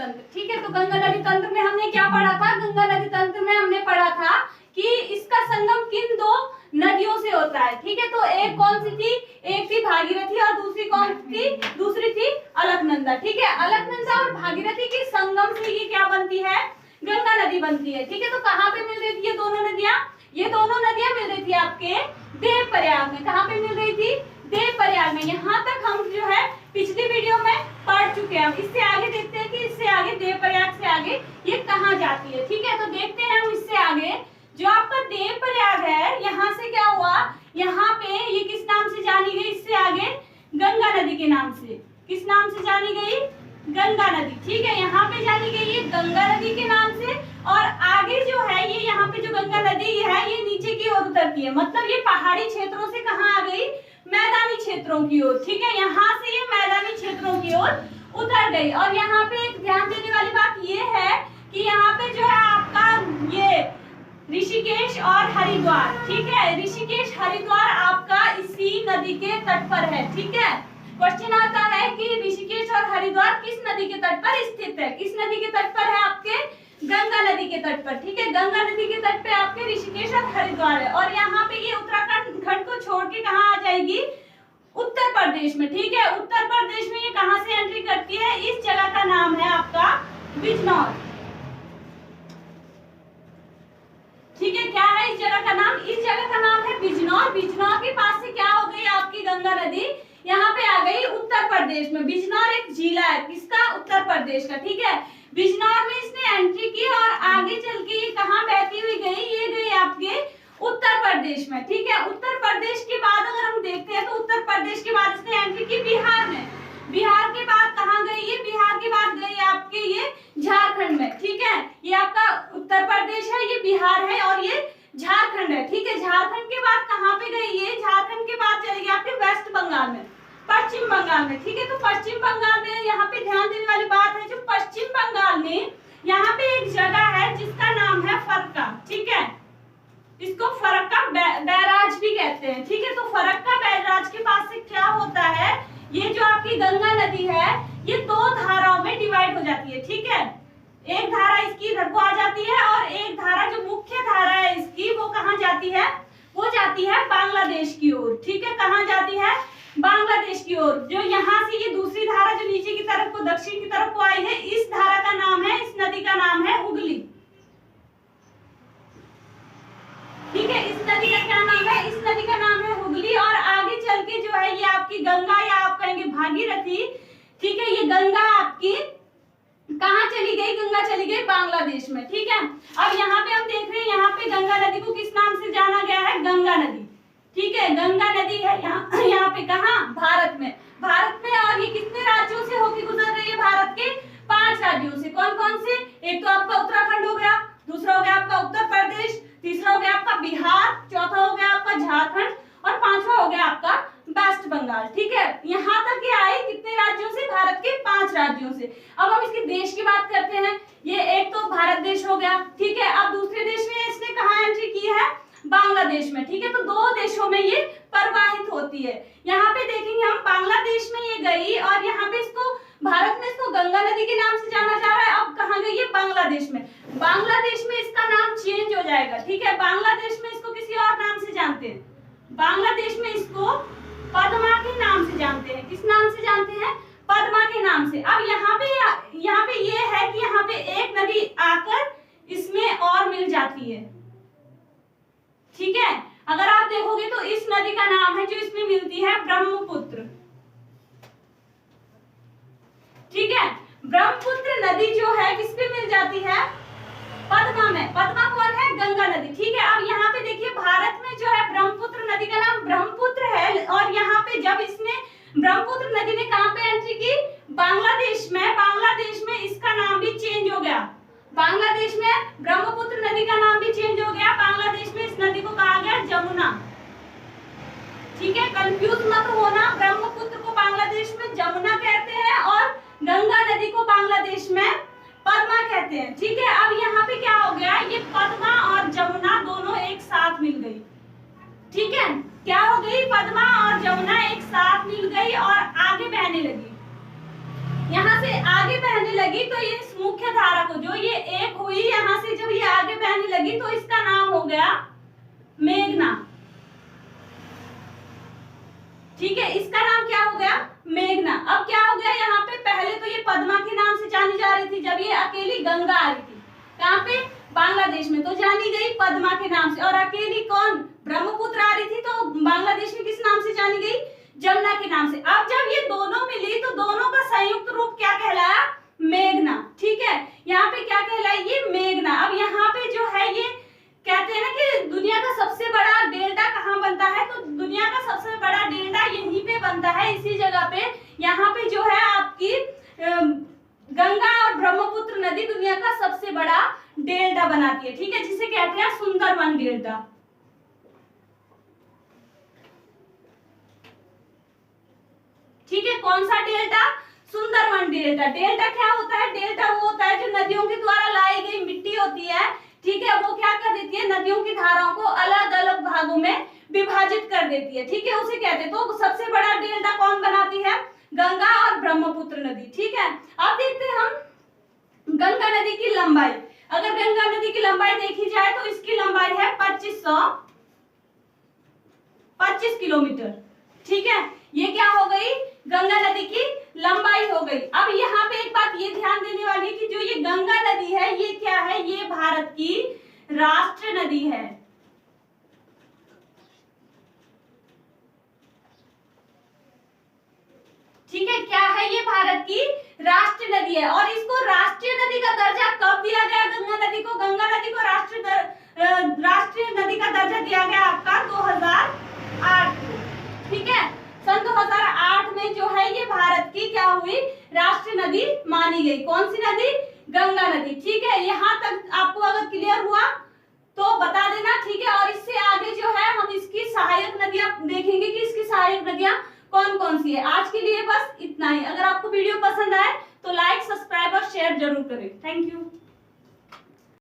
तंत्र। ठीक है, तो गंगा नदी तंत्र में हमने क्या पढ़ा था? गंगा नदी तंत्र में हमने पढ़ा था कि इसका संगम किन दो नदियों से होता है। ठीक है, तो एक कौन सी थी? एक थी भागीरथी और दूसरी कौन थी? दूसरी थी अलकनंदा। ठीक है, अलकनंदा और भागीरथी के संगम से ये क्या बनती है? गंगा नदी बनती है। ठीक है, तो कहाँ पे मिल रही थी ये दोनों नदियां? ये दोनों नदियां मिल रही थी आपके देवप्रयाग में। कहाँ पे मिल रही थी? देवप्रयाग में। यहाँ तक हम जो है पिछली वीडियो में पढ़ चुके हैं। इससे आगे देखते हैं कि इससे आगे देवप्रयाग से आगे ये कहाँ जाती है। ठीक है, तो देखते हैं हम इससे आगे। जो आपका देवप्रयाग है, यहाँ से क्या हुआ? यहाँ पे ये किस नाम से जानी गई? इससे आगे गंगा नदी के नाम से। किस नाम से जानी गई? गंगा नदी। ठीक है, यहाँ पे जानी गई है गंगा नदी के नाम से। और आगे जो है ये यहाँ पे जो गंगा नदी है ये नीचे की ओर उतरती है। मतलब ये पहाड़ी क्षेत्रों से कहाँ आ गई? मैदानी क्षेत्रों की ओर। ठीक है, यहाँ से ये मैदानी क्षेत्रों की ओर उतर गई। और यहाँ पे एक ध्यान देने वाली बात ये है कि यहाँ पे जो है आपका ये ऋषिकेश और हरिद्वार। ठीक है, ऋषिकेश हरिद्वार आपका इसी नदी के तट पर है। ठीक है, क्वेश्चन आता है कि ऋषिकेश और हरिद्वार किस नदी के तट पर स्थित है? किस नदी के तट पर है? आपके गंगा नदी के तट पर। ठीक है, गंगा नदी के तट पे आपके ऋषिकेश और हरिद्वार है। और यहाँ पे ये उत्तराखंड खंड को छोड़ के कहाँ आ जाएगी? उत्तर प्रदेश में। ठीक है, उत्तर प्रदेश में ये कहाँ से एंट्री करती है? इस जगह का नाम है आपका बिजनौर। ठीक है, क्या है इस जगह का नाम? इस जगह का नाम है बिजनौर। बिजनौर के पास से क्या हो गई आपकी गंगा नदी? यहाँ पे आ गई उत्तर प्रदेश में। बिजनौर एक जिला है, किसका? उत्तर प्रदेश का। ठीक है, बिजनौर में इसने एंट्री की और आगे चल के ये कहाँ बहती हुई गई? ये गई आपके उत्तर प्रदेश में। ठीक है, उत्तर प्रदेश के बाद अगर हम देखते हैं तो उत्तर प्रदेश के बाद इसने एंट्री की बिहार में। बिहार के बाद कहाँ गई ये? बिहार के बाद गई आपके ये झारखंड में। ठीक है, ये आपका उत्तर प्रदेश है, ये बिहार है और ये झारखंड है। ठीक है, झारखंड के बाद कहाँ पे गई ये? झारखंड के बाद चली गई आपके वेस्ट बंगाल में, पश्चिम बंगाल में। ठीक है, तो पश्चिम बंगाल में यहाँ पे ध्यान देने वाली बात है, जो पश्चिम बंगाल में यहाँ पे एक जगह है जिसका नाम है फरक्का। ठीक है, इसको फरक्का बैराज भी कहते हैं। ठीक है, तो फरक्का बैराज के पास से क्या होता है? ये जो आपकी गंगा नदी है ये दो धाराओं में डिवाइड हो जाती है। ठीक है, एक धारा इसकी इधर को आ जाती है और एक धारा जो मुख्य धारा है इसकी वो कहाँ जाती है? वो जाती है बांग्लादेश की ओर। ठीक है, कहाँ जाती है? बांग्लादेश की ओर। जो यहाँ से ये दूसरी धारा जो नीचे की तरफ को, दक्षिण की तरफ को आई है, इस धारा का नाम है, इस नदी का नाम है हुगली। ठीक है, इस नदी का क्या नाम है? इस नदी का नाम है हुगली। और आगे चल के जो है ये आपकी गंगा या आप कहेंगे भागीरथी। ठीक है, ये गंगा आपकी कहाँ चली गई? गंगा चली गई बांग्लादेश में। ठीक है, अब यहाँ पे हम देख रहे हैं यहाँ पे गंगा नदी को किस नाम से जाना गया है? गंगा नदी। ठीक है, गंगा नदी है यहाँ पे कहाँ? भारत में। भारत में, और ये कितने राज्यों से होकर गुजर रही है? भारत के 5 राज्यों से। कौन कौन से? एक तो आपका उत्तराखंड हो गया, दूसरा हो गया आपका उत्तर प्रदेश, तीसरा हो गया आपका बिहार, चौथा हो गया आपका झारखंड और पांचवा हो गया आपका वेस्ट बंगाल। ठीक है, यहाँ तक ये आई कितने राज्यों से? भारत के 5 राज्यों से। अब हम इसके देश की बात करते हैं। ये एक तो भारत देश हो गया। ठीक है, अब दूसरे देश में इसने कहाँ एंट्री की है? बांग्लादेश में। ठीक है, तो 2 देशों में ये प्रवाहित होती है। यहाँ पे देखेंगे हम बांग्लादेश में ये गई और यहाँ पे इसको भारत में इसको गंगा नदी के नाम से जाना जा रहा है। अब कहाँ गई है? बांग्लादेश में। बांग्लादेश में इसका नाम चेंज हो जाएगा। ठीक है, बांग्लादेश में इसको किसी और नाम से जानते हैं। बांग्लादेश में इसको पद्मा के नाम से जानते हैं। किस नाम से जानते हैं? पद्मा के नाम से। अब यहाँ पे ये है कि यहाँ पे एक नदी आकर इसमें और मिल जाती है। ठीक है, अगर आप देखोगे तो इस नदी का नाम है जो इसमें मिलती है ब्रह्मपुत्र। ठीक है, ब्रह्मपुत्र नदी जो है किस पे मिल जाती है? पद्मा में। पद्मा कौन है? गंगा नदी। ठीक है, अब यहाँ पे देखिए भारत में जो है ब्रह्मपुत्र नदी का नाम ब्रह्मपुत्र है। और यहाँ पे जब इसने ब्रह्मपुत्र नदी ने कहाँ पे एंट्री की? बांग्लादेश में। बांग्लादेश में इसका नाम भी चेंज हो गया। बांग्लादेश में ब्रह्मपुत्र नदी का नाम भी चेंज हो गया। बांग्लादेश में इस नदी को कहा गया जमुना। ठीक है, कंफ्यूज मत होना, ब्रह्मपुत्र को बांग्लादेश में जमुना कहते हैं और गंगा नदी को बांग्लादेश में पद्मा कहते हैं। ठीक है, अब यहाँ पे क्या हो गया? ये पद्मा और जमुना दोनों एक साथ मिल गई। ठीक है, क्या हो गई? पद्मा और जमुना एक साथ मिल गई और आगे बहने लगी। यहाँ से आगे बहने बहने लगी तो ये इस मुख्य धारा को, जो ये एक हुई यहां से जब ये आगे बहने लगी तो इसका नाम हो गया मेघना। ठीक है, इसका नाम क्या हो गया? मेघना। अब क्या हो गया यहाँ पे, पहले तो ये पद्मा के नाम से जानी जा रही थी जब ये अकेली गंगा आ रही थी, कहाँ पे? बांग्लादेश में, तो जानी गई पद्मा के नाम से। और अकेली कौन? ब्रह्मपुत्र आ रही थी, तो बांग्लादेश में किस नाम से जानी गई? जमुना के नाम से। अब जब ये दोनों मिली तो दोनों का संयुक्त रूप क्या कहलाया? मेघना। ठीक है, यहाँ पे क्या कहलाई? ये मेघना। अब यहाँ पे जो है ये कहते हैं ना कि दुनिया का सबसे बड़ा डेल्टा कहाँ बनता है, तो दुनिया का सबसे बड़ा डेल्टा यहीं पे बनता है, इसी जगह पे। यहाँ पे जो है आपकी गंगा और ब्रह्मपुत्र नदी दुनिया का सबसे बड़ा डेल्टा बनाती है। ठीक है, जिसे कहते हैं सुंदरवन डेल्टा। ठीक है, कौन सा डेल्टा? सुंदरवन डेल्टा। डेल्टा क्या होता है? डेल्टा वो होता है जो नदियों के द्वारा लाई गई मिट्टी होती है, ठीक है, वो क्या कर देती है? नदियों की धाराओं को अलग अलग भागों में विभाजित कर देती है। ठीक है, उसे कहते हैं। तो सबसे बड़ा डेल्टा कौन बनाती है? गंगा और ब्रह्मपुत्र नदी। ठीक है, अब देखते हैं हम गंगा नदी की लंबाई। अगर गंगा नदी की लंबाई देखी जाए तो इसकी लंबाई है 2525 किलोमीटर। ठीक है, ये क्या हो गई? गंगा नदी की लंबाई हो गई। अब यहाँ पे एक बात ये ध्यान देने वाली है कि जो ये गंगा नदी है ये क्या है? ये भारत की राष्ट्रीय नदी है। ठीक है, क्या है? ये भारत की राष्ट्रीय नदी है। और इसको राष्ट्रीय नदी का दर्जा कब दिया गया? गंगा नदी को राष्ट्रीय नदी का दर्जा दिया गया आपका 2008 को। ठीक है, सन 2008 में जो है ये भारत की क्या हुई? राष्ट्रीय नदी मानी गई। कौन सी नदी? गंगा नदी। ठीक है, यहाँ तक आपको अगर क्लियर हुआ तो बता देना। ठीक है, और इससे आगे जो है हम इसकी सहायक नदियां देखेंगे कि इसकी सहायक नदियां कौन कौन सी है। आज के लिए बस इतना ही। अगर आपको वीडियो पसंद आए तो लाइक, सब्सक्राइब और शेयर जरूर करें। Thank you.